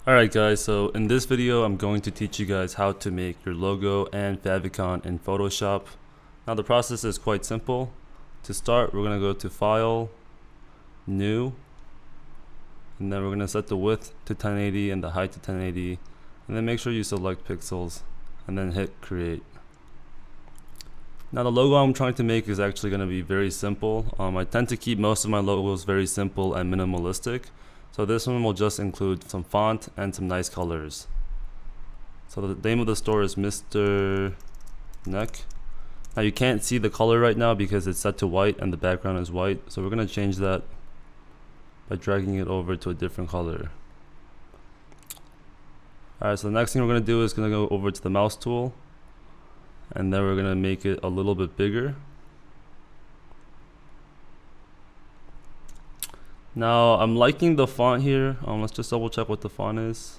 Alright guys, so in this video I'm going to teach you guys how to make your logo and favicon in Photoshop. Now the process is quite simple. To start, we're going to go to File, New, and then we're going to set the width to 1080 and the height to 1080, and then make sure you select pixels and then hit Create. Now the logo I'm trying to make is actually going to be very simple. I tend to keep most of my logos very simple and minimalistic. So this one will just include some font and some nice colors. So the name of the store is Mr. Neck. Now you can't see the color right now because it's set to white and the background is white. So we're going to change that by dragging it over to a different color. Alright, so the next thing we're going to do is going to go over to the mouse tool. And then we're going to make it a little bit bigger. Now I'm liking the font here. Let's just double check what the font is.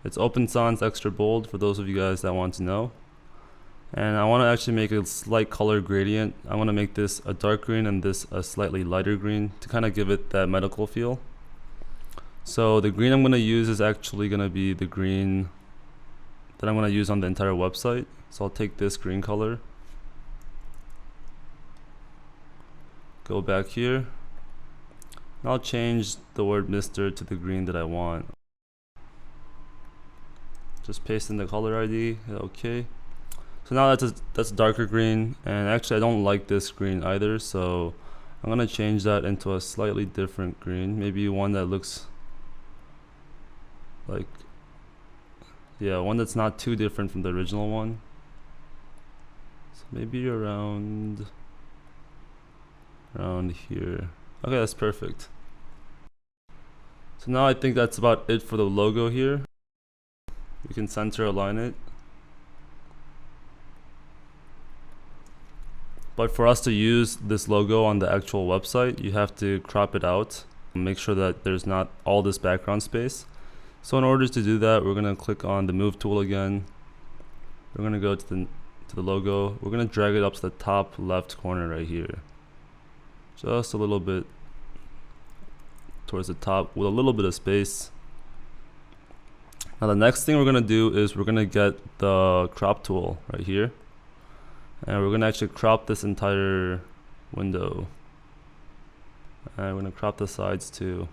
It's Open Sans Extra Bold for those of you guys that want to know. And I want to actually make a slight color gradient. I want to make this a dark green and this a slightly lighter green to kind of give it that medical feel. So the green I'm going to use is actually going to be the green that I'm going to use on the entire website. So I'll take this green color, go back here. I'll change the word Mr. to the green that I want. Just paste in the color ID, okay. So now that's darker green, and actually I don't like this green either, so I'm gonna change that into a slightly different green, maybe one that looks like, yeah, one that's not too different from the original one. So maybe around here. Okay, that's perfect. So now I think that's about it for the logo here. We can center align it. But for us to use this logo on the actual website, you have to crop it out and make sure that there's not all this background space. So in order to do that, we're going to click on the Move tool again. We're going to go to the logo. We're going to drag it up to the top left corner right here. Just a little bit towards the top with a little bit of space. Now the next thing we're going to do is we're going to get the crop tool right here, and we're going to actually crop this entire window, and we're going to crop the sides too.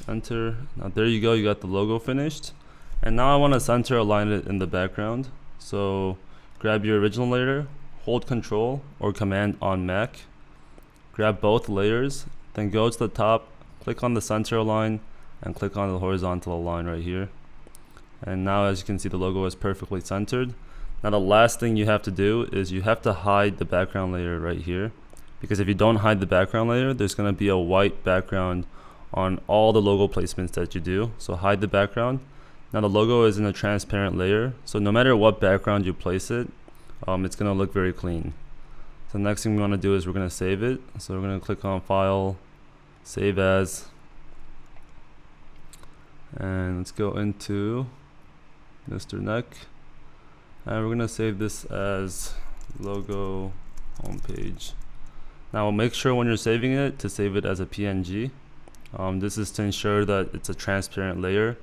Enter. Now there you go, you got the logo finished, and now I want to center align it in the background. So grab your original layer, hold Control or Command on Mac, grab both layers, then go to the top, click on the center align, and click on the horizontal align right here. And now as you can see, the logo is perfectly centered. Now the last thing you have to do is you have to hide the background layer right here, because if you don't hide the background layer, there's going to be a white background on all the logo placements that you do. So hide the background. Now the logo is in a transparent layer, so no matter what background you place it, it's going to look very clean. So the next thing we want to do is we're going to save it. So we're going to click on File, Save As, and let's go into Mr. Neck, and we're going to save this as logo homepage. Now make sure when you're saving it to save it as a PNG. This is to ensure that it's a transparent layer.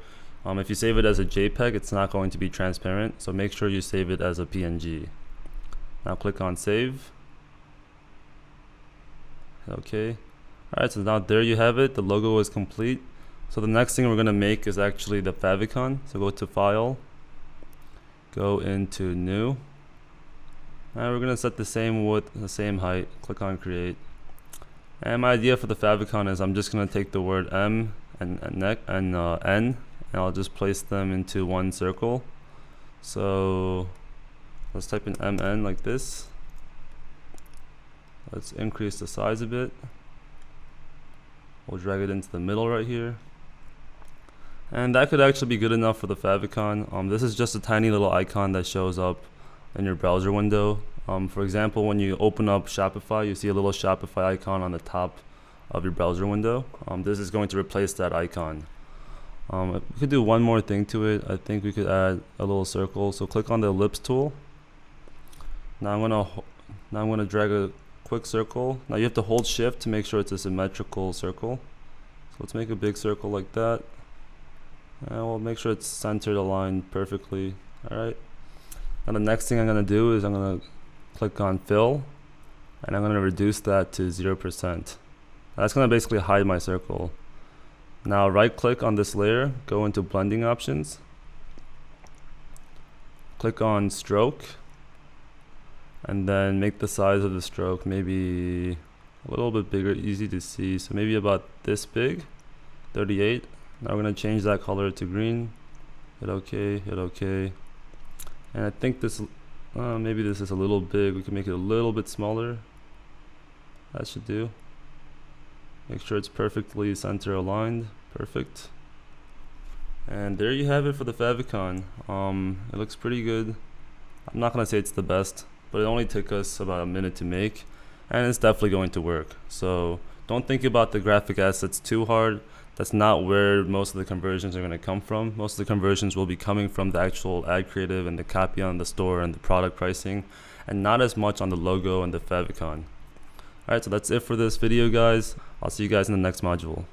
If you save it as a JPEG, it's not going to be transparent, so make sure you save it as a PNG. Now click on Save. Okay. Alright, so now there you have it. The logo is complete. So the next thing we're going to make is actually the favicon. So go to File, go into New, and we're going to set the same width, the same height. Click on Create. And my idea for the favicon is I'm just going to take the word M and neck and N, and I'll just place them into one circle. So let's type in MN like this. Let's increase the size a bit. We'll drag it into the middle right here. And that could actually be good enough for the favicon. This is just a tiny little icon that shows up in your browser window. For example, when you open up Shopify, you see a little Shopify icon on the top of your browser window. This is going to replace that icon. We could do one more thing to it. I think we could add a little circle. So click on the ellipse tool. Now I'm gonna drag a quick circle. Now you have to hold shift to make sure it's a symmetrical circle. So let's make a big circle like that. and we'll make sure it's centered, aligned perfectly. Alright, now the next thing I'm going to do is I'm going to click on fill, and I'm going to reduce that to 0%. That's going to basically hide my circle. Now right click on this layer, go into blending options, click on stroke, and then make the size of the stroke maybe a little bit bigger, easy to see, so maybe about this big, 38. Now we're going to change that color to green, hit OK, hit OK, and I think this, maybe this is a little big, we can make it a little bit smaller. That should do. Make sure it's perfectly center aligned, perfect. And there you have it for the favicon. It looks pretty good. I'm not gonna say it's the best, but it only took us about a minute to make, and it's definitely going to work. So don't think about the graphic assets too hard. That's not where most of the conversions are going to come from. Most of the conversions will be coming from the actual ad creative and the copy on the store and the product pricing, and not as much on the logo and the favicon. Alright, so that's it for this video, guys. I'll see you guys in the next module.